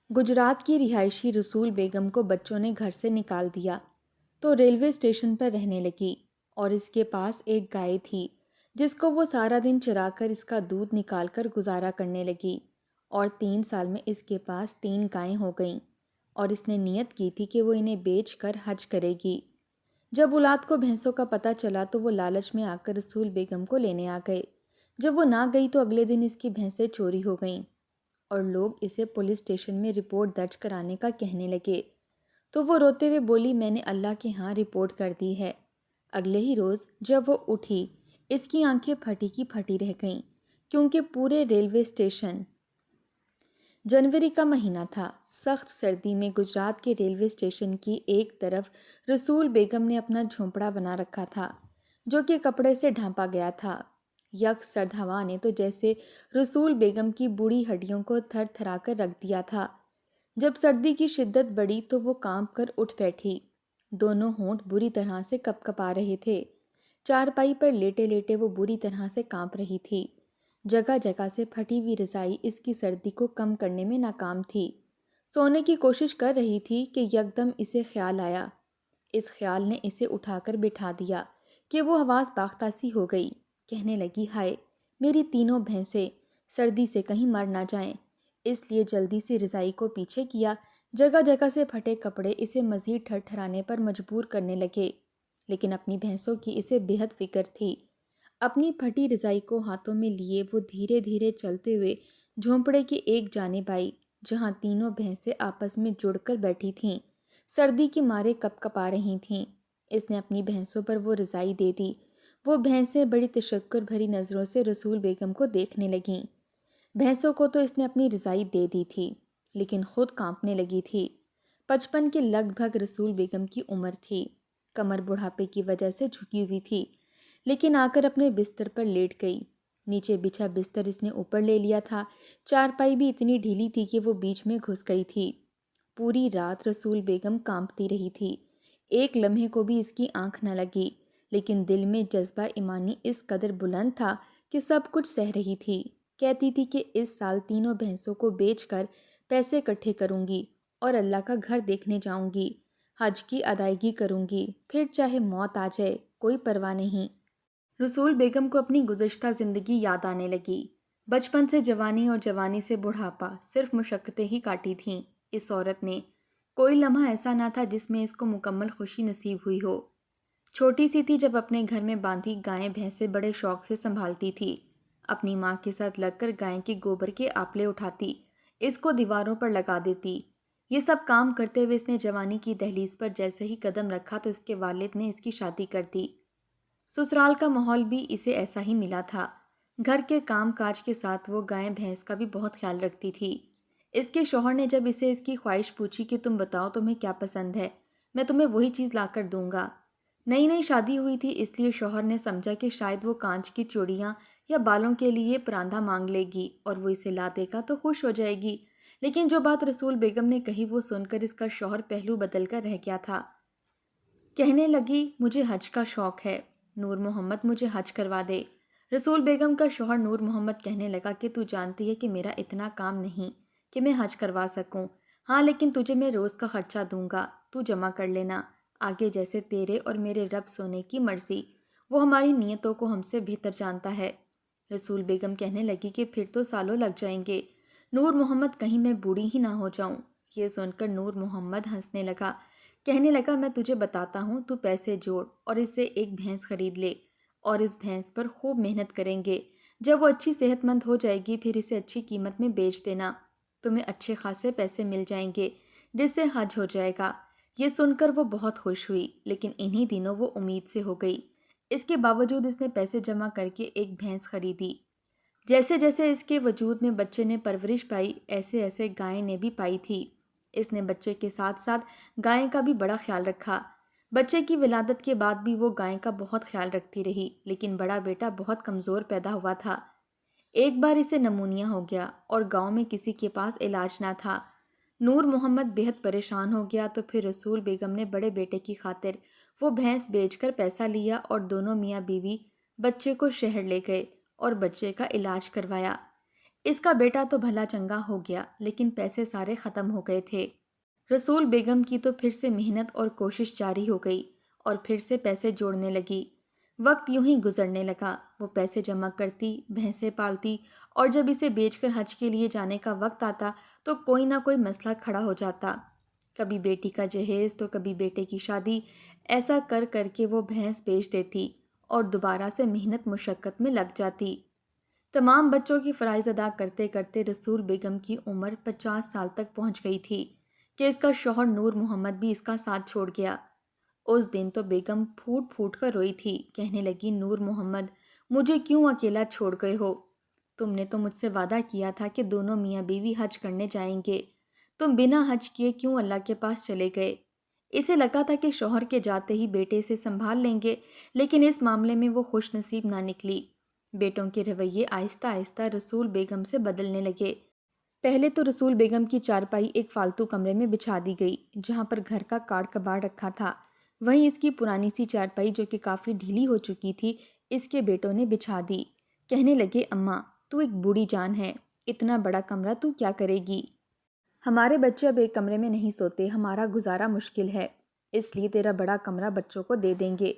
گجرات کی رہائشی رسول بیگم کو بچوں نے گھر سے نکال دیا تو ریلوے اسٹیشن پر رہنے لگی، اور اس کے پاس ایک گائے تھی جس کو وہ سارا دن چرا کر اس کا دودھ نکال کر گزارا کرنے لگی، اور 3 سال میں اس کے پاس 3 گائیں ہو گئیں، اور اس نے نیت کی تھی کہ وہ انہیں بیچ کر حج کرے گی۔ جب اولاد کو بھینسوں کا پتہ چلا تو وہ لالچ میں آ کر رسول بیگم کو لینے آ گئے۔ جب وہ نہ گئی تو اگلے دن اس کی بھینسیں چوری ہو گئیں، اور لوگ اسے پولیس اسٹیشن میں رپورٹ درج کرانے کا کہنے لگے، تو وہ روتے ہوئے بولی میں نے اللہ کے ہاں رپورٹ کر دی ہے۔ اگلے ہی روز جب وہ اٹھی، اس کی آنکھیں پھٹی کی پھٹی رہ گئیں، کیونکہ پورے ریلوے اسٹیشن، جنوری کا مہینہ تھا، سخت سردی میں گجرات کے ریلوے اسٹیشن کی ایک طرف رسول بیگم نے اپنا جھونپڑا بنا رکھا تھا جو کہ کپڑے سے ڈھانپا گیا تھا۔ یک سرد ہوا نے تو جیسے رسول بیگم کی بوڑھی ہڈیوں کو تھر تھرا کر رکھ دیا تھا۔ جب سردی کی شدت بڑھی تو وہ کانپ کر اٹھ بیٹھی، دونوں ہونٹ بری طرح سے کپ کپا رہے تھے، چارپائی پر لیٹے لیٹے وہ بری طرح سے کانپ رہی تھی، جگہ جگہ سے پھٹی ہوئی رضائی اس کی سردی کو کم کرنے میں ناکام تھی۔ سونے کی کوشش کر رہی تھی کہ یکدم اسے خیال آیا، اس خیال نے اسے اٹھا کر بٹھا دیا کہ وہ حواس باختہ سی ہو گئی، کہنے لگی ہائے میری تینوں بھینسیں سردی سے کہیں مر نہ جائیں، اس لیے جلدی سے رضائی کو پیچھے کیا، جگہ جگہ سے پھٹے کپڑے اسے مزید ٹھر ٹھرانے پر مجبور کرنے لگے، لیکن اپنی بھینسوں کی اسے بے حد فکر تھی۔ اپنی پھٹی رضائی کو ہاتھوں میں لیے وہ دھیرے دھیرے چلتے ہوئے جھونپڑے کی ایک جانب آئی جہاں تینوں بھینسیں آپس میں جڑ کر بیٹھی تھیں، سردی کے مارے کپ کپا رہی تھیں۔ اس نے اپنی بھینسوں پر وہ رضائی دے دی۔ وہ بھینسیں بڑی تشکر بھری نظروں سے رسول بیگم کو دیکھنے لگیں۔ بھینسوں کو تو اس نے اپنی رضائی دے دی تھی، لیکن خود کانپنے لگی تھی۔ 55 کے لگ بھگ رسول بیگم کی عمر تھی، کمر بڑھاپے کی وجہ سے جھکی ہوئی تھی، لیکن آ کر اپنے بستر پر لیٹ گئی۔ نیچے بچھا بستر اس نے اوپر لے لیا تھا، چارپائی بھی اتنی ڈھیلی تھی کہ وہ بیچ میں گھس گئی تھی۔ پوری رات رسول بیگم کانپتی رہی تھی، ایک لمحے کو بھی اس کی آنکھ نہ لگی، لیکن دل میں جذبہ ایمانی اس قدر بلند تھا کہ سب کچھ سہ رہی تھی۔ کہتی تھی کہ اس سال تینوں بھینسوں کو بیچ کر پیسے اکٹھے کروں گی اور اللہ کا گھر دیکھنے جاؤں گی، حج کی ادائیگی کروں گی، پھر چاہے موت آ جائے کوئی پرواہ نہیں۔ رسول بیگم کو اپنی گزشتہ زندگی یاد آنے لگی۔ بچپن سے جوانی اور جوانی سے بڑھاپا صرف مشقتیں ہی کاٹی تھیں اس عورت نے، کوئی لمحہ ایسا نہ تھا جس میں اس کو مکمل خوشی نصیب ہوئی ہو۔ چھوٹی سی تھی جب اپنے گھر میں باندھی گائیں بھینسیں بڑے شوق سے سنبھالتی تھی، اپنی ماں کے ساتھ لگ کر گائیں کے گوبر کے آپلے اٹھاتی، اس کو دیواروں پر لگا دیتی۔ یہ سب کام کرتے ہوئے اس نے جوانی کی دہلیز پر جیسے ہی قدم رکھا تو اس کے والد نے اس کی شادی کر دی۔ سسرال کا ماحول بھی اسے ایسا ہی ملا تھا، گھر کے کام کاج کے ساتھ وہ گائیں بھینس کا بھی بہت خیال رکھتی تھی۔ اس کے شوہر نے جب اسے اس کی خواہش پوچھی کہ تم بتاؤ تمہیں کیا پسند ہے، میں تمہیں وہی چیز لا کر دوں گا۔ نئی نئی شادی ہوئی تھی، اس لیے شوہر نے سمجھا کہ شاید وہ کانچ کی چوڑیاں یا بالوں کے لیے پراندھا مانگ لے گی اور وہ اسے لا دے گا تو خوش ہو جائے گی، لیکن جو بات رسول بیگم نے کہی وہ سن کر اس کا شوہر پہلو بدل کر رہ گیا تھا۔ کہنے لگی مجھے حج کا شوق ہے، نور محمد مجھے حج کروا دے۔ رسول بیگم کا شوہر نور محمد کہنے لگا کہ تو جانتی ہے کہ میرا اتنا کام نہیں کہ میں حج کروا سکوں، ہاں لیکن تجھے میں روز کا خرچہ دوں گا، تو جمع کر لینا، آگے جیسے تیرے اور میرے رب سونے کی مرضی، وہ ہماری نیتوں کو ہم سے بہتر جانتا ہے۔ رسول بیگم کہنے لگی کہ پھر تو سالوں لگ جائیں گے، نور محمد کہیں میں بوڑھی ہی نہ ہو جاؤں۔ یہ سن کر نور محمد ہنسنے لگا، کہنے لگا میں تجھے بتاتا ہوں، تو پیسے جوڑ اور اسے ایک بھینس خرید لے، اور اس بھینس پر خوب محنت کریں گے، جب وہ اچھی صحت مند ہو جائے گی پھر اسے اچھی قیمت میں بیچ دینا، تمہیں اچھے خاصے پیسے مل جائیں گے جس سے حج ہو جائے گا۔ یہ سن کر وہ بہت خوش ہوئی، لیکن انہی دنوں وہ امید سے ہو گئی۔ اس کے باوجود اس نے پیسے جمع کر کے ایک بھینس خریدی۔ جیسے جیسے اس کے وجود میں بچے نے پرورش پائی، ایسے ایسے گائیں نے بھی پائی تھی۔ اس نے بچے کے ساتھ ساتھ گائیں کا بھی بڑا خیال رکھا۔ بچے کی ولادت کے بعد بھی وہ گائیں کا بہت خیال رکھتی رہی، لیکن بڑا بیٹا بہت کمزور پیدا ہوا تھا۔ ایک بار اسے نمونیا ہو گیا اور گاؤں میں کسی کے پاس علاج نہ تھا۔ نور محمد بے حد پریشان ہو گیا، تو پھر رسول بیگم نے بڑے بیٹے کی خاطر وہ بھینس بیچ کر پیسہ لیا اور دونوں میاں بیوی بچے کو شہر لے گئے اور بچے کا علاج کروایا۔ اس کا بیٹا تو بھلا چنگا ہو گیا لیکن پیسے سارے ختم ہو گئے تھے۔ رسول بیگم کی تو پھر سے محنت اور کوشش جاری ہو گئی اور پھر سے پیسے جوڑنے لگی۔ وقت یوں ہی گزرنے لگا، وہ پیسے جمع کرتی، بھینسیں پالتی، اور جب اسے بیچ کر حج کے لیے جانے کا وقت آتا تو کوئی نہ کوئی مسئلہ کھڑا ہو جاتا، کبھی بیٹی کا جہیز تو کبھی بیٹے کی شادی۔ ایسا کر کر کے وہ بھینس بیچ دیتی اور دوبارہ سے محنت مشقت میں لگ جاتی۔ تمام بچوں کی فرائض ادا کرتے کرتے رسول بیگم کی عمر 50 سال تک پہنچ گئی تھی کہ اس کا شوہر نور محمد بھی اس کا ساتھ چھوڑ گیا۔ اس دن تو بیگم پھوٹ پھوٹ کر روئی تھی، کہنے لگی، نور محمد، مجھے کیوں اکیلا چھوڑ گئے ہو؟ تم نے تو مجھ سے وعدہ کیا تھا کہ دونوں میاں بیوی حج کرنے جائیں گے، تم بنا حج کیے کیوں اللہ کے پاس چلے گئے؟ اسے لگا تھا کہ شوہر کے جاتے ہی بیٹے سے سنبھال لیں گے، لیکن اس معاملے میں وہ خوش نصیب نہ نکلی۔ بیٹوں کے رویے آہستہ آہستہ رسول بیگم سے بدلنے لگے۔ پہلے تو رسول بیگم کی چارپائی ایک فالتو کمرے میں بچھا دی گئی جہاں پر گھر کا کاڑ کباڑ رکھا تھا، وہیں اس کی پرانی سی چارپائی جو کہ کافی ڈھیلی ہو چکی تھی اس کے بیٹوں نے بچھا دی۔ کہنے لگے، اماں تو ایک بوڑھی جان ہے، اتنا بڑا کمرہ تو کیا کرے گی؟ ہمارے بچے اب ایک کمرے میں نہیں سوتے، ہمارا گزارا مشکل ہے، اس لیے تیرا بڑا کمرہ بچوں کو دے دیں گے۔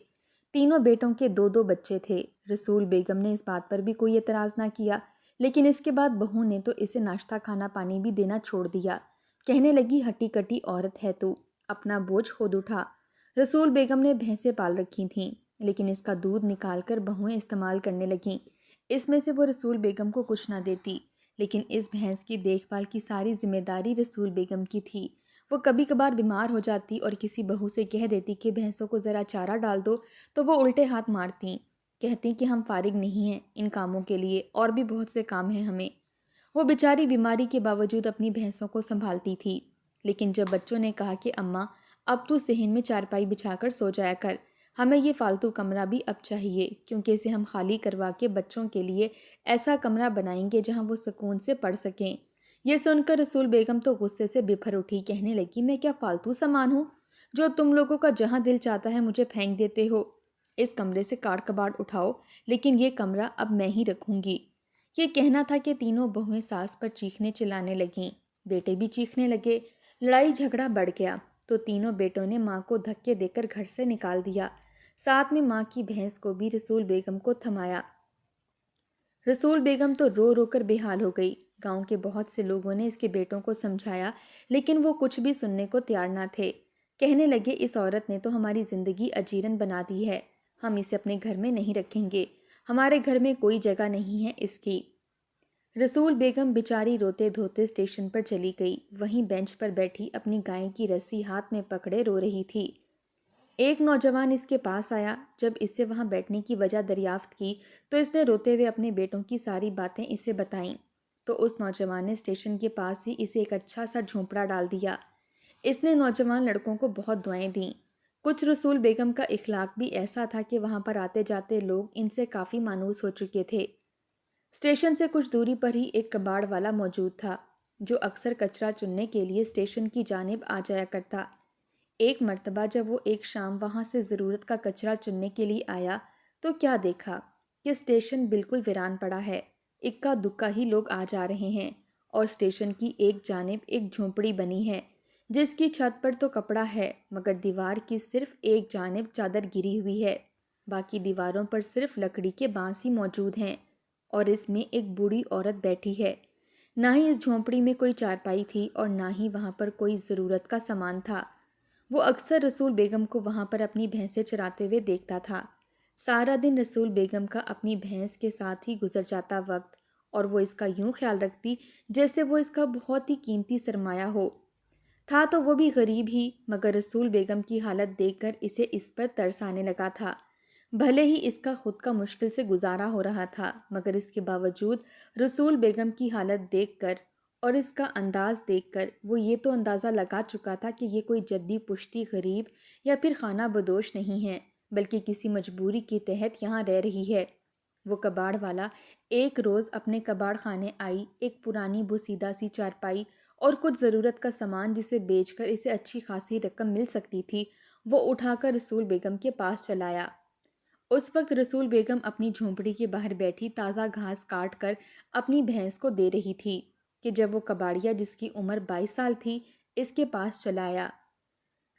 تینوں بیٹوں کے دو دو بچے تھے۔ رسول بیگم نے اس بات پر بھی کوئی اعتراض نہ کیا، لیکن اس کے بعد بہو نے تو اسے ناشتہ کھانا پانی بھی دینا چھوڑ دیا۔ کہنے لگی، ہٹی کٹی عورت ہے تو، اپنا بوجھ خود اٹھا۔ رسول بیگم نے بھینسیں پال رکھی تھیں لیکن اس کا دودھ نکال کر بہویں استعمال کرنے لگیں۔ اس میں سے وہ رسول بیگم کو کچھ نہ دیتی، لیکن اس بھینس کی دیکھ بھال کی ساری ذمہ داری رسول بیگم کی تھی۔ وہ کبھی کبھار بیمار ہو جاتی اور کسی بہو سے کہہ دیتی کہ بھینسوں کو ذرا چارہ ڈال دو تو وہ الٹے ہاتھ مارتیں، کہتی کہ ہم فارغ نہیں ہیں ان کاموں کے لیے، اور بھی بہت سے کام ہیں ہمیں۔ وہ بیچاری بیماری کے باوجود اپنی بھینسوں کو سنبھالتی تھی، لیکن جب بچوں نے کہا کہ اماں اب تو صحن میں چارپائی بچھا کر سو جایا کر، ہمیں یہ فالتو کمرہ بھی اب چاہیے کیونکہ اسے ہم خالی کروا کے بچوں کے لیے ایسا کمرہ بنائیں گے جہاں وہ سکون سے پڑھ سکیں۔ یہ سن کر رسول بیگم تو غصے سے بپھر اٹھی، کہنے لگی، میں کیا فالتو سامان ہوں جو تم لوگوں کا جہاں دل چاہتا ہے مجھے پھینک دیتے ہو؟ اس کمرے سے کاڑ کباڑ اٹھاؤ، لیکن یہ کمرہ اب میں ہی رکھوں گی۔ یہ کہنا تھا کہ تینوں بہویں ساس پر چیخنے چلانے لگیں، بیٹے بھی چیخنے لگے، لڑائی جھگڑا بڑھ گیا تو تینوں بیٹوں نے ماں کو دھکے دے کر گھر سے نکال دیا، ساتھ میں ماں کی بھینس کو بھی رسول بیگم کو تھمایا۔ رسول بیگم تو رو رو کر بے حال ہو گئی۔ گاؤں کے بہت سے لوگوں نے اس کے بیٹوں کو سمجھایا لیکن وہ کچھ بھی سننے کو تیار نہ تھے۔ کہنے لگے، اس عورت نے تو ہماری زندگی اجیرن بنا دی ہے، ہم اسے اپنے گھر میں نہیں رکھیں گے، ہمارے گھر میں کوئی جگہ نہیں ہے اس کی۔ رسول بیگم بیچاری روتے دھوتے اسٹیشن پر چلی گئی، وہیں بینچ پر بیٹھی اپنی گائے کی رسی ہاتھ میں پکڑے رو رہی تھی۔ ایک نوجوان اس کے پاس آیا، جب اس سے وہاں بیٹھنے کی وجہ دریافت کی تو اس نے روتے ہوئے اپنے بیٹوں کی ساری باتیں اسے بتائیں، تو اس نوجوان نے اسٹیشن کے پاس ہی اسے ایک اچھا سا جھونپڑا ڈال دیا۔ اس نے نوجوان لڑکوں کو بہت دعائیں دیں۔ کچھ رسول بیگم کا اخلاق بھی ایسا تھا کہ وہاں پر آتے جاتے لوگ ان سے کافی مانوس ہو چکے تھے۔ اسٹیشن سے کچھ دوری پر ہی ایک کباڑ والا موجود تھا جو اکثر کچرا چننے کے لیے اسٹیشن کی جانب آ جایا کرتا۔ ایک مرتبہ جب وہ ایک شام وہاں سے ضرورت کا کچرا چننے کے لیے آیا تو کیا دیکھا کہ اسٹیشن بالکل ویران پڑا ہے، اکا دکا ہی لوگ آ جا رہے ہیں، اور اسٹیشن کی ایک جانب ایک جھونپڑی بنی ہے جس کی چھت پر تو کپڑا ہے مگر دیوار کی صرف ایک جانب چادر گری ہوئی ہے، باقی دیواروں پر صرف لکڑی کے بانس ہی موجود ہیں، اور اس میں ایک بوڑھی عورت بیٹھی ہے۔ نہ ہی اس جھونپڑی میں کوئی چارپائی تھی اور نہ ہی وہاں پر کوئی ضرورت کا سامان تھا۔ وہ اکثر رسول بیگم کو وہاں پر اپنی بھینسیں چراتے ہوئے دیکھتا تھا۔ سارا دن رسول بیگم کا اپنی بھینس کے ساتھ ہی گزر جاتا وقت، اور وہ اس کا یوں خیال رکھتی جیسے وہ اس کا بہت ہی قیمتی سرمایہ ہو۔ تھا تو وہ بھی غریب ہی، مگر رسول بیگم کی حالت دیکھ کر اسے اس پر ترس آنے لگا تھا۔ بھلے ہی اس کا خود کا مشکل سے گزارا ہو رہا تھا، مگر اس کے باوجود رسول بیگم کی حالت دیکھ کر اور اس کا انداز دیکھ کر وہ یہ تو اندازہ لگا چکا تھا کہ یہ کوئی جدی پشتی غریب یا پھر خانہ بدوش نہیں ہے، بلکہ کسی مجبوری کے تحت یہاں رہ رہی ہے۔ وہ کباڑ والا ایک روز اپنے کباڑ خانے آئی، ایک پرانی بوسیدہ سی چارپائی اور کچھ ضرورت کا سامان جسے بیچ کر اسے اچھی خاصی رقم مل سکتی تھی وہ اٹھا کر رسول بیگم کے پاس چلایا۔ اس وقت رسول بیگم اپنی جھونپڑی کے باہر بیٹھی تازہ گھاس کاٹ کر اپنی بھینس کو دے رہی تھی کہ جب وہ کباڑیا جس کی عمر 22 سال تھی اس کے پاس چلا آیا۔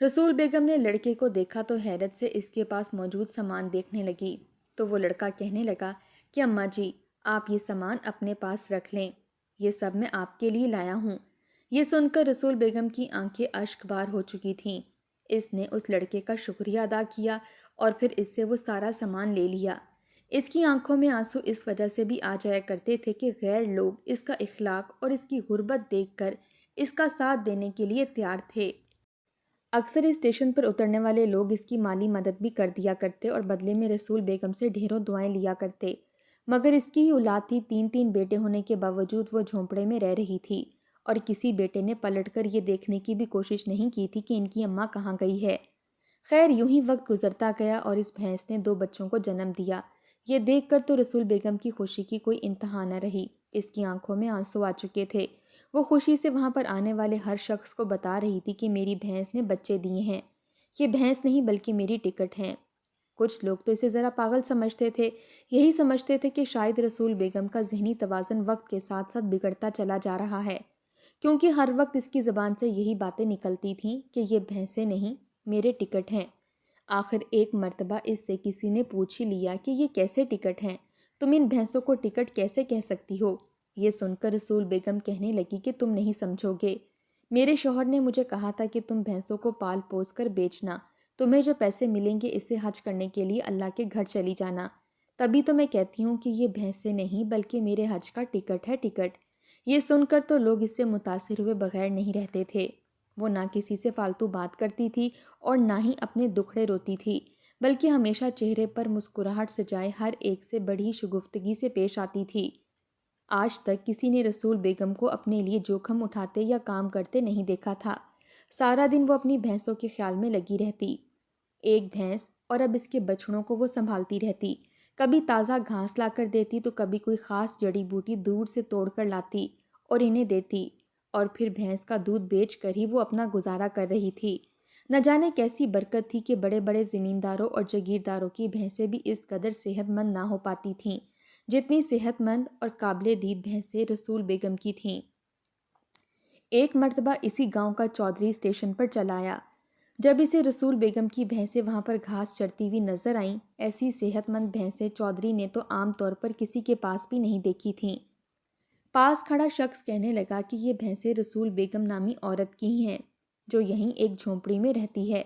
رسول بیگم نے لڑکے کو دیکھا تو حیرت سے اس کے پاس موجود سامان دیکھنے لگی، تو وہ لڑکا کہنے لگا کہ اماں جی آپ یہ سامان اپنے پاس رکھ لیں، یہ سب میں آپ کے لیے لایا ہوں۔ یہ سن کر رسول بیگم کی آنکھیں اشک بار ہو چکی تھیں۔ اس نے اس لڑکے کا شکریہ ادا کیا اور پھر اس سے وہ سارا سامان لے لیا۔ اس کی آنکھوں میں آنسو اس وجہ سے بھی آ جایا کرتے تھے کہ غیر لوگ اس کا اخلاق اور اس کی غربت دیکھ کر اس کا ساتھ دینے کے لیے تیار تھے۔ اکثر اسٹیشن پر اترنے والے لوگ اس کی مالی مدد بھی کر دیا کرتے اور بدلے میں رسول بیگم سے ڈھیروں دعائیں لیا کرتے، مگر اس کی ہی اولاد تھی، 3 بیٹے ہونے کے باوجود وہ جھونپڑے میں رہ رہی تھی اور کسی بیٹے نے پلٹ کر یہ دیکھنے کی بھی کوشش نہیں کی تھی کہ ان کی اماں کہاں گئی ہے۔ خیر یوں ہی وقت گزرتا گیا اور اس بھینس نے 2 بچوں کو جنم دیا۔ یہ دیکھ کر تو رسول بیگم کی خوشی کی کوئی انتہا نہ رہی، اس کی آنکھوں میں آنسو آ چکے تھے۔ وہ خوشی سے وہاں پر آنے والے ہر شخص کو بتا رہی تھی کہ میری بھینس نے بچے دیے ہیں، یہ بھینس نہیں بلکہ میری ٹکٹ ہیں۔ کچھ لوگ تو اسے ذرا پاگل سمجھتے تھے، یہی سمجھتے تھے کہ شاید رسول بیگم کا ذہنی توازن وقت کے ساتھ ساتھ بگڑتا چلا جا رہا ہے، کیونکہ ہر وقت اس کی زبان سے یہی باتیں نکلتی تھیں کہ یہ بھینسیں نہیں میرے ٹکٹ ہیں۔ آخر ایک مرتبہ اس سے کسی نے پوچھ ہی لیا کہ یہ کیسے ٹکٹ ہیں، تم ان بھینسوں کو ٹکٹ کیسے کہہ سکتی ہو؟ یہ سن کر رسول بیگم کہنے لگی کہ تم نہیں سمجھو گے، میرے شوہر نے مجھے کہا تھا کہ تم بھینسوں کو پال پوس کر بیچنا، تمہیں جو پیسے ملیں گے اسے حج کرنے کے لیے اللہ کے گھر چلی جانا، تبھی تو میں کہتی ہوں کہ یہ بھینسیں نہیں بلکہ میرے حج کا ٹکٹ ہے، ٹکٹ۔ یہ سن کر تو لوگ اس سے متاثر ہوئے بغیر نہیں رہتے تھے۔ وہ نہ کسی سے فالتو بات کرتی تھی اور نہ ہی اپنے دکھڑے روتی تھی، بلکہ ہمیشہ چہرے پر مسکراہٹ سجائے ہر ایک سے بڑی شگفتگی سے پیش آتی تھی۔ آج تک کسی نے رسول بیگم کو اپنے لیے جوخم اٹھاتے یا کام کرتے نہیں دیکھا تھا۔ سارا دن وہ اپنی بھینسوں کے خیال میں لگی رہتی، ایک بھینس اور اب اس کے بچڑوں کو وہ سنبھالتی رہتی، کبھی تازہ گھاس لا کر دیتی تو کبھی کوئی خاص جڑی بوٹی دور سے توڑ کر لاتی اور انہیں دیتی، اور پھر بھینس کا دودھ بیچ کر ہی وہ اپنا گزارا کر رہی تھی۔ نہ جانے کیسی برکت تھی کہ بڑے بڑے زمینداروں اور جگیرداروں کی بھینسیں بھی اس قدر صحت مند نہ ہو پاتی تھیں جتنی صحت مند اور قابل دید بھینسیں رسول بیگم کی تھیں۔ ایک مرتبہ اسی گاؤں کا چودھری اسٹیشن پر چلا آیا۔ جب اسے رسول بیگم کی بھینسیں وہاں پر گھاس چرتی ہوئی نظر آئیں، ایسی صحت مند بھینسیں چودھری نے تو عام طور پر کسی کے پاس بھی نہیں دیکھی تھیں۔ پاس کھڑا شخص کہنے لگا کہ یہ بھینسیں رسول بیگم نامی عورت کی ہی ہیں جو یہیں ایک جھونپڑی میں رہتی ہے۔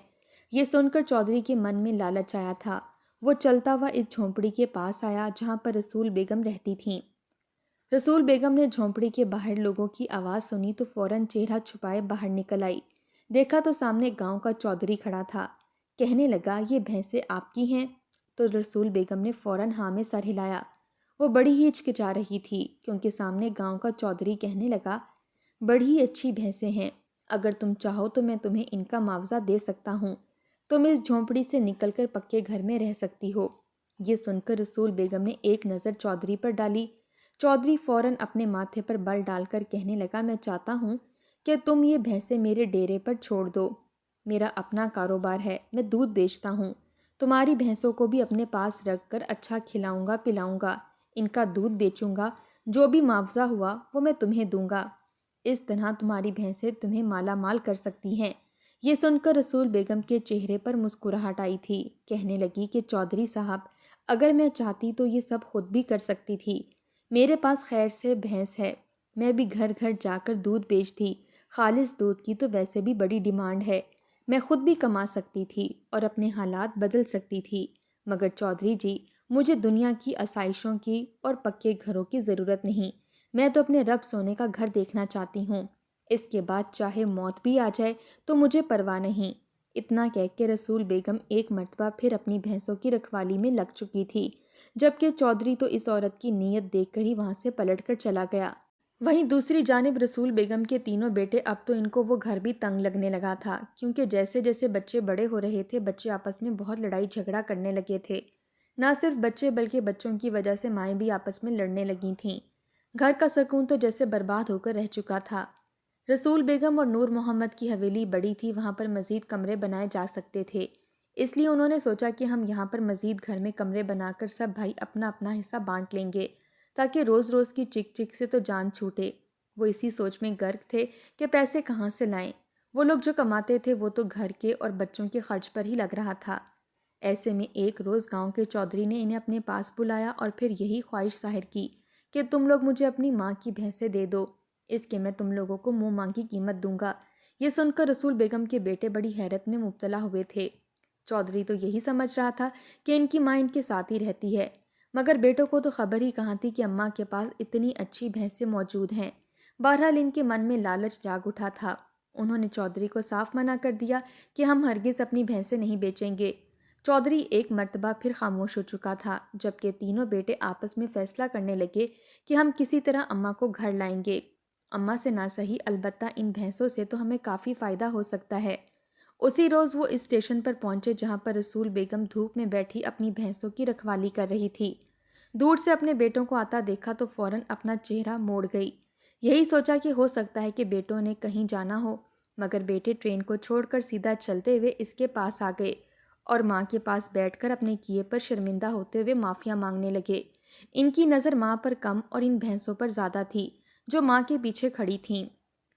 یہ سن کر چودھری کے من میں لالچ آیا تھا، وہ چلتا ہوا اس جھونپڑی کے پاس آیا جہاں پر رسول بیگم رہتی تھیں۔ رسول بیگم نے جھونپڑی کے باہر لوگوں کی آواز سنی تو فوراً چہرہ چھپائے باہر نکل آئی، دیکھا تو سامنے گاؤں کا چودھری کھڑا تھا۔ کہنے لگا یہ بھینسیں آپ کی ہیں؟ تو رسول بیگم نے فوراً ہاں میں سر ہلایا۔ وہ بڑی ہی ہچکچا رہی تھی کیونکہ سامنے گاؤں کا چودھری کہنے لگا بڑی ہی اچھی بھینسیں ہیں، اگر تم چاہو تو میں تمہیں ان کا معاوضہ دے سکتا ہوں، تم اس جھونپڑی سے نکل کر پکے گھر میں رہ سکتی ہو۔ یہ سن کر رسول بیگم نے ایک نظر چودھری پر ڈالی۔ چودھری فوراً اپنے ماتھے پر بل ڈال کر کہنے لگا میں چاہتا ہوں کہ تم یہ بھینسیں میرے ڈیرے پر چھوڑ دو، میرا اپنا کاروبار ہے، میں دودھ بیچتا ہوں، تمہاری بھینسوں کو بھی اپنے پاس رکھ کر اچھا کھلاؤں گا پلاؤں گا، ان کا دودھ بیچوں گا، جو بھی معاوضہ ہوا وہ میں تمہیں دوں گا، اس طرح تمہاری بھینسیں تمہیں مالا مال کر سکتی ہیں۔ یہ سن کر رسول بیگم کے چہرے پر مسکراہٹ آئی تھی، کہنے لگی کہ چودھری صاحب اگر میں چاہتی تو یہ سب خود بھی کر سکتی تھی، میرے پاس خیر سے بھینس ہے، میں بھی گھر گھر جا کر دودھ بیچتی، خالص دودھ کی تو ویسے بھی بڑی ڈیمانڈ ہے، میں خود بھی کما سکتی تھی اور اپنے حالات بدل سکتی تھی، مگر چودھری جی مجھے دنیا کی آسائشوں کی اور پکے گھروں کی ضرورت نہیں، میں تو اپنے رب سونے کا گھر دیکھنا چاہتی ہوں، اس کے بعد چاہے موت بھی آ جائے تو مجھے پرواہ نہیں۔ اتنا کہہ کے رسول بیگم ایک مرتبہ پھر اپنی بھینسوں کی رکھوالی میں لگ چکی تھی، جبکہ چودھری تو اس عورت کی نیت دیکھ کر ہی وہاں سے پلٹ کر چلا گیا۔ وہیں دوسری جانب رسول بیگم کے تینوں بیٹے، اب تو ان کو وہ گھر بھی تنگ لگنے لگا تھا، کیونکہ جیسے جیسے بچے بڑے ہو رہے تھے بچے آپس میں بہت لڑائی جھگڑا کرنے لگے تھے، نہ صرف بچے بلکہ بچوں کی وجہ سے مائیں بھی آپس میں لڑنے لگی تھیں۔ گھر کا سکون تو جیسے برباد ہو کر رہ چکا تھا۔ رسول بیگم اور نور محمد کی حویلی بڑی تھی، وہاں پر مزید کمرے بنائے جا سکتے تھے، اس لیے انہوں نے سوچا کہ ہم یہاں پر مزید گھر میں کمرے بنا کر سب بھائی اپنا اپنا حصہ بانٹ لیں گے، تاکہ روز روز کی چک چک سے تو جان چھوٹے۔ وہ اسی سوچ میں غرق تھے کہ پیسے کہاں سے لائیں۔ وہ لوگ جو کماتے تھے وہ تو گھر کے اور بچوں کے خرچ پر ہی لگ رہا تھا۔ ایسے میں ایک روز گاؤں کے چودھری نے انہیں اپنے پاس بلایا اور پھر یہی خواہش ظاہر کی کہ تم لوگ مجھے اپنی ماں کی بھینسیں دے دو، اس کے میں تم لوگوں کو منہ مانگی قیمت دوں گا۔ یہ سن کر رسول بیگم کے بیٹے بڑی حیرت میں مبتلا ہوئے تھے۔ چودھری تو یہی سمجھ رہا تھا کہ ان کی ماں ان کے ساتھ ہی رہتی ہے، مگر بیٹوں کو تو خبر ہی کہاں تھی کہ اماں کے پاس اتنی اچھی بھینسیں موجود ہیں۔ بہرحال ان کے من میں لالچ جاگ اٹھا تھا۔ انہوں نے چودھری کو صاف منع کر دیا کہ ہم ہرگز اپنی بھینسیں نہیں بیچیں گے۔ چودھری ایک مرتبہ پھر خاموش ہو چکا تھا، جبکہ تینوں بیٹے آپس میں فیصلہ کرنے لگے کہ ہم کسی طرح اماں کو گھر لائیں گے۔ اماں سے نہ صحیح، البتہ ان بھینسوں سے تو ہمیں کافی فائدہ ہو سکتا ہے۔ اسی روز وہ اس اسٹیشن پر پہنچے جہاں پر رسول بیگم دھوپ میں بیٹھی اپنی بھینسوں کی رکھوالی کر رہی تھی۔ دور سے اپنے بیٹوں کو آتا دیکھا تو فوراً اپنا چہرہ موڑ گئی۔ یہی سوچا کہ ہو سکتا ہے کہ بیٹوں نے کہیں جانا ہو، مگر بیٹے ٹرین کو چھوڑ کر سیدھا چلتے ہوئے اس کے پاس آ گئے اور ماں کے پاس بیٹھ کر اپنے کیے پر شرمندہ ہوتے ہوئے معافیا مانگنے لگے۔ ان کی نظر ماں پر کم اور ان بھینسوں پر زیادہ تھی جو ماں کے پیچھے کھڑی تھیں۔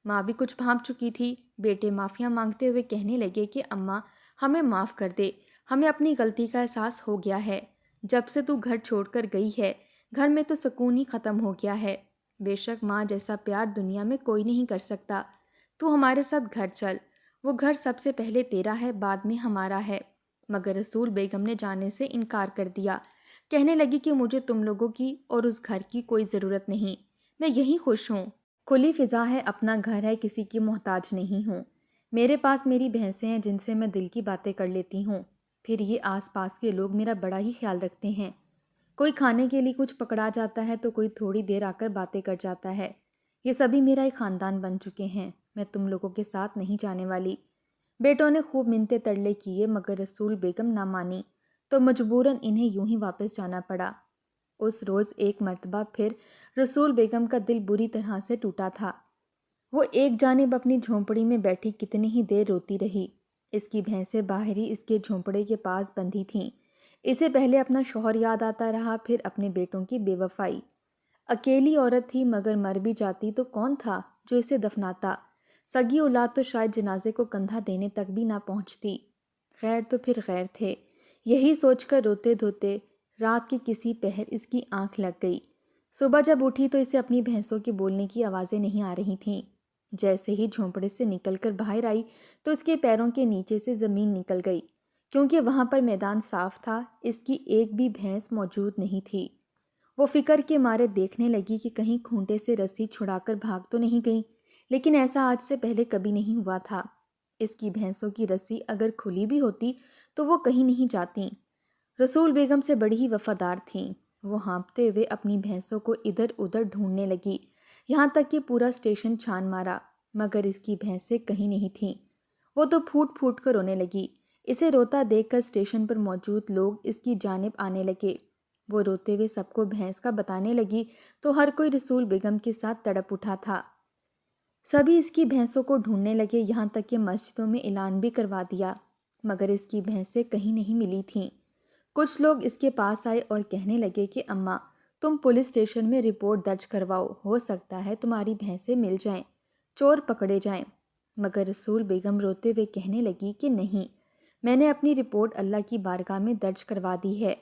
ماں بھی کچھ بھانپ چکی تھی۔ بیٹے معافیا مانگتے ہوئے کہنے لگے کہ اماں ہمیں معاف کر دے، ہمیں اپنی غلطی کا احساس ہو گیا ہے۔ جب سے تو گھر چھوڑ کر گئی ہے، گھر میں تو سکون ہی ختم ہو گیا ہے۔ بے شک ماں جیسا پیار دنیا میں کوئی نہیں کر سکتا۔ تو ہمارے ساتھ گھر چل، وہ گھر سب سے پہلے تیرا ہے، بعد میں ہمارا ہے۔ مگر رسول بیگم نے جانے سے انکار کر دیا۔ کہنے لگی کہ مجھے تم لوگوں کی اور اس گھر کی کوئی ضرورت نہیں، میں یہی خوش ہوں۔ کھلی فضا ہے، اپنا گھر ہے، کسی کی محتاج نہیں ہوں۔ میرے پاس میری بھینسیں ہیں جن سے میں دل کی باتیں کر لیتی ہوں۔ پھر یہ آس پاس کے لوگ میرا بڑا ہی خیال رکھتے ہیں۔ کوئی کھانے کے لیے کچھ پکڑا جاتا ہے تو کوئی تھوڑی دیر آ کر باتیں کر جاتا ہے۔ یہ سبھی میرا ایک خاندان بن چکے ہیں، میں تم لوگوں کے ساتھ نہیں جانے والی۔ بیٹوں نے خوب منتے ترلے کیے مگر رسول بیگم نہ مانی، تو مجبوراً انہیں یوں ہی واپس جانا پڑا۔ اس روز ایک مرتبہ پھر رسول بیگم کا دل بری طرح سے ٹوٹا تھا۔ وہ ایک جانب اپنی جھونپڑی میں بیٹھی کتنی ہی دیر روتی رہی۔ اس کی بھینسیں باہر ہی اس کے جھونپڑے کے پاس بندھی تھیں۔ اسے پہلے اپنا شوہر یاد آتا رہا، پھر اپنے بیٹوں کی بے وفائی۔ اکیلی عورت تھی مگر مر بھی جاتی تو کون تھا جو اسے دفناتا؟ سگی اولاد تو شاید جنازے کو کندھا دینے تک بھی نہ پہنچتی۔ خیر تو پھر غیر تھے۔ یہی سوچ کر روتے دھوتے رات کی کسی پہر اس کی آنکھ لگ گئی۔ صبح جب اٹھی تو اسے اپنی بھینسوں کے بولنے کی آوازیں نہیں آ رہی تھیں۔ جیسے ہی جھونپڑے سے نکل کر باہر آئی تو اس کے پیروں کے نیچے سے زمین نکل گئی، کیونکہ وہاں پر میدان صاف تھا، اس کی ایک بھی بھینس موجود نہیں تھی۔ وہ فکر کے مارے دیکھنے لگی کہ کہیں کھونٹے سے رسی چھڑا کر بھاگ تو نہیں گئی، لیکن ایسا آج سے پہلے کبھی نہیں ہوا تھا۔ اس کی بھینسوں کی رسی اگر کھلی بھی ہوتی تو وہ کہیں نہیں جاتیں۔ رسول بیگم سے بڑی ہی وفادار تھیں۔ وہ ہانپتے ہوئے اپنی بھینسوں کو ادھر ادھر ڈھونڈنے لگی، یہاں تک کہ پورا اسٹیشن چھان مارا، مگر اس کی بھینسیں کہیں نہیں تھیں۔ وہ تو پھوٹ پھوٹ کر رونے لگی۔ اسے روتا دیکھ کر اسٹیشن پر موجود لوگ اس کی جانب آنے لگے۔ وہ روتے ہوئے سب کو بھینس کا بتانے لگی تو ہر کوئی رسول بیگم کے ساتھ تڑپ اٹھا تھا۔ سبھی اس کی بھینسوں کو ڈھونڈنے لگے، یہاں تک کہ مسجدوں میں اعلان بھی کروا دیا، مگر اس کی بھینسیں کہیں نہیں ملی تھیں۔ کچھ لوگ اس کے پاس آئے اور کہنے لگے کہ اماں تم پولیس اسٹیشن میں رپورٹ درج کرواؤ، ہو سکتا ہے تمہاری بھینسیں مل جائیں، چور پکڑے جائیں۔ مگر رسول بیگم روتے ہوئے کہنے لگی کہ نہیں، میں نے اپنی رپورٹ اللہ کی بارگاہ میں درج کروا دی ہے۔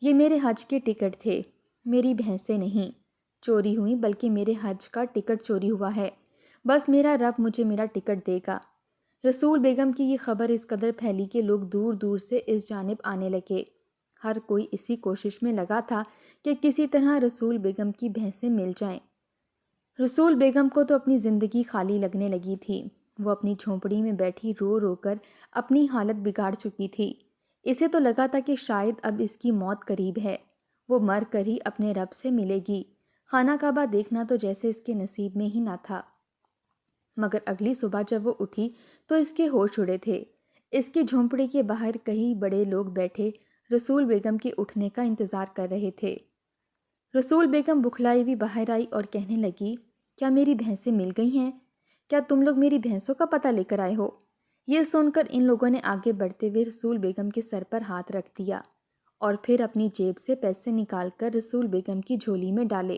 یہ میرے حج کے ٹکٹ تھے، میری بھینسیں نہیں چوری ہوئیں، بلکہ میرے حج کا ٹکٹ چوری ہوا ہے۔ بس میرا رب مجھے میرا ٹکٹ دے گا۔ رسول بیگم کی یہ خبر اس قدر پھیلی کہ لوگ دور دور سے اس جانب آنے لگے۔ ہر کوئی اسی کوشش میں لگا تھا کہ کسی طرح رسول بیگم کی بھینسیں مل جائیں۔ رسول بیگم کو تو اپنی زندگی خالی لگنے لگی تھی۔ وہ اپنی جھونپڑی میں بیٹھی رو رو کر اپنی حالت بگاڑ چکی تھی۔ اسے تو لگا تھا کہ شاید اب اس کی موت قریب ہے، وہ مر کر ہی اپنے رب سے ملے گی۔ خانہ کعبہ دیکھنا تو جیسے اس کے نصیب میں ہی نہ تھا۔ مگر اگلی صبح جب وہ اٹھی تو اس کے ہوش اڑے تھے۔ اس کی جھونپڑی کے باہر کئی بڑے لوگ بیٹھے رسول بیگم کے اٹھنے کا انتظار کر رہے تھے۔ رسول بیگم بکھلائی ہوئی باہر آئی اور کہنے لگی، کیا میری بھینسیں مل گئی ہیں؟ کیا تم لوگ میری بھینسوں کا پتہ لے کر آئے ہو؟ یہ سن کر ان لوگوں نے آگے بڑھتے ہوئے رسول بیگم کے سر پر ہاتھ رکھ دیا اور پھر اپنی جیب سے پیسے نکال کر رسول بیگم کی جھولی میں ڈالے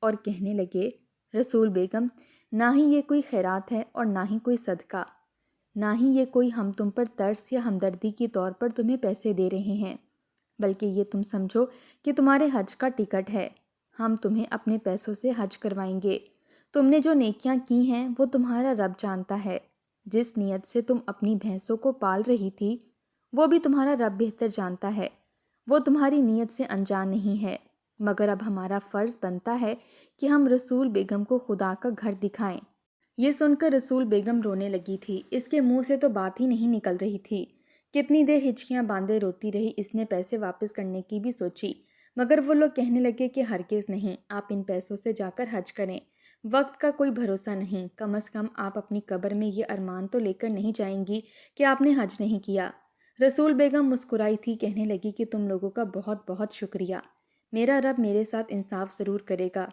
اور کہنے لگے، رسول بیگم، نہ ہی یہ کوئی خیرات ہے اور نہ ہی کوئی صدقہ، نہ ہی یہ کوئی ہم تم پر ترس یا ہمدردی کے طور پر تمہیں پیسے دے رہے ہیں، بلکہ یہ تم سمجھو کہ تمہارے حج کا ٹکٹ ہے۔ ہم تمہیں اپنے پیسوں سے حج کروائیں گے۔ تم نے جو نیکیاں کی ہیں وہ تمہارا رب جانتا ہے۔ جس نیت سے تم اپنی بھینسوں کو پال رہی تھی وہ بھی تمہارا رب بہتر جانتا ہے۔ وہ تمہاری نیت سے انجان نہیں ہے، مگر اب ہمارا فرض بنتا ہے کہ ہم رسول بیگم کو خدا کا گھر دکھائیں۔ یہ سن کر رسول بیگم رونے لگی تھی۔ اس کے منہ سے تو بات ہی نہیں نکل رہی تھی۔ کتنی دیر ہچکیاں باندھے روتی رہی۔ اس نے پیسے واپس کرنے کی بھی سوچی، مگر وہ لوگ کہنے لگے کہ ہرگز نہیں، آپ ان پیسوں سے جا کر حج کریں۔ وقت کا کوئی بھروسہ نہیں، کم از کم آپ اپنی قبر میں یہ ارمان تو لے کر نہیں جائیں گی کہ آپ نے حج نہیں کیا۔ رسول بیگم مسکرائی تھی، کہنے لگی کہ تم لوگوں کا بہت بہت شکریہ، میرا رب میرے ساتھ انصاف ضرور کرے گا۔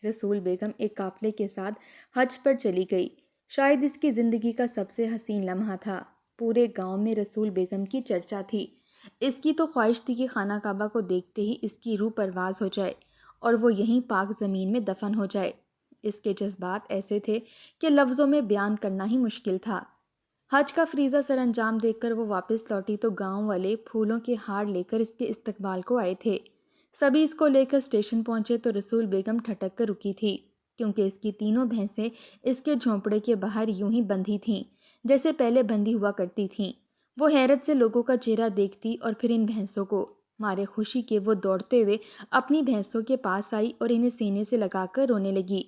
رسول بیگم ایک قافلے کے ساتھ حج پر چلی گئی۔ شاید اس کی زندگی کا سب سے حسین لمحہ تھا۔ پورے گاؤں میں رسول بیگم کی چرچا تھی۔ اس کی تو خواہش تھی کہ خانہ کعبہ کو دیکھتے ہی اس کی روح پرواز ہو جائے اور وہ یہیں پاک زمین میں دفن ہو جائے۔ اس کے جذبات ایسے تھے کہ لفظوں میں بیان کرنا ہی مشکل تھا۔ حج کا فریضہ سر انجام دیکھ کر وہ واپس لوٹی تو گاؤں والے پھولوں کے ہار لے کر اس کے استقبال کو آئے تھے۔ سبھی اس کو لے کر اسٹیشن پہنچے تو رسول بیگم ٹھٹک کر رکی تھی، کیونکہ اس کی تینوں بھینسیں اس کے جھونپڑے کے باہر یوں ہی بندھی تھیں جیسے پہلے بندھی ہوا کرتی تھیں۔ وہ حیرت سے لوگوں کا چہرہ دیکھتی اور پھر ان بھینسوں کو، مارے خوشی کے وہ دوڑتے ہوئے اپنی بھینسوں کے پاس آئی اور انہیں سینے سے لگا کر رونے لگی،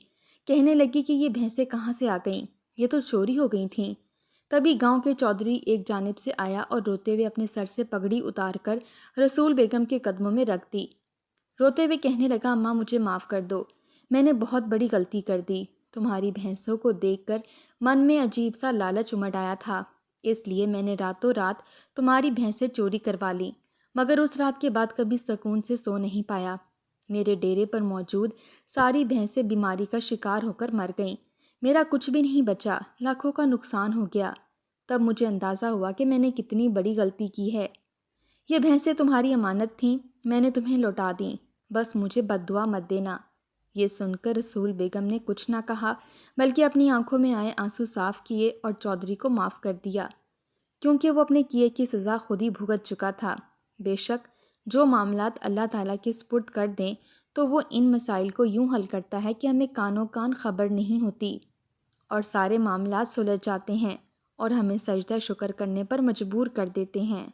کہنے لگی کہ یہ بھینسیں کہاں سے آ گئیں، یہ تو چوری ہو گئی تھیں۔ تبھی گاؤں کے چودھری ایک جانب سے آیا اور روتے ہوئے اپنے سر سے پگڑی اتار کر رسول بیگم کے قدموں میں رکھ دی۔ روتے ہوئے کہنے لگا، اماں مجھے معاف کر دو، میں نے بہت بڑی غلطی کر دی۔ تمہاری بھینسوں کو دیکھ کر من میں عجیب سا لالچ امڑ آیا تھا، اس لیے میں نے راتوں رات تمہاری بھینسیں چوری کروا لی، مگر اس رات کے بعد کبھی سکون سے سو نہیں پایا۔ میرے ڈیرے پر موجود ساری بھینسیں بیماری کا شکار ہو کر مر گئیں، میرا کچھ بھی نہیں بچا، لاکھوں کا نقصان ہو گیا۔ تب مجھے اندازہ ہوا کہ میں نے کتنی بڑی غلطی کی ہے۔ یہ بھینسیں تمہاری امانت تھیں، میں نے تمہیں لوٹا دیں، بس مجھے بد دعا مت دینا۔ یہ سن کر رسول بیگم نے کچھ نہ کہا، بلکہ اپنی آنکھوں میں آئے آنسو صاف کیے اور چودھری کو معاف کر دیا، کیونکہ وہ اپنے کیے کی سزا خود ہی بھگت چکا تھا۔ بے شک جو معاملات اللہ تعالیٰ کے سپرد کر دیں تو وہ ان مسائل کو یوں حل کرتا ہے کہ ہمیں کانوں کان خبر نہیں ہوتی، اور سارے معاملات سلجھ جاتے ہیں اور ہمیں سجدہ شکر کرنے پر مجبور کر دیتے ہیں۔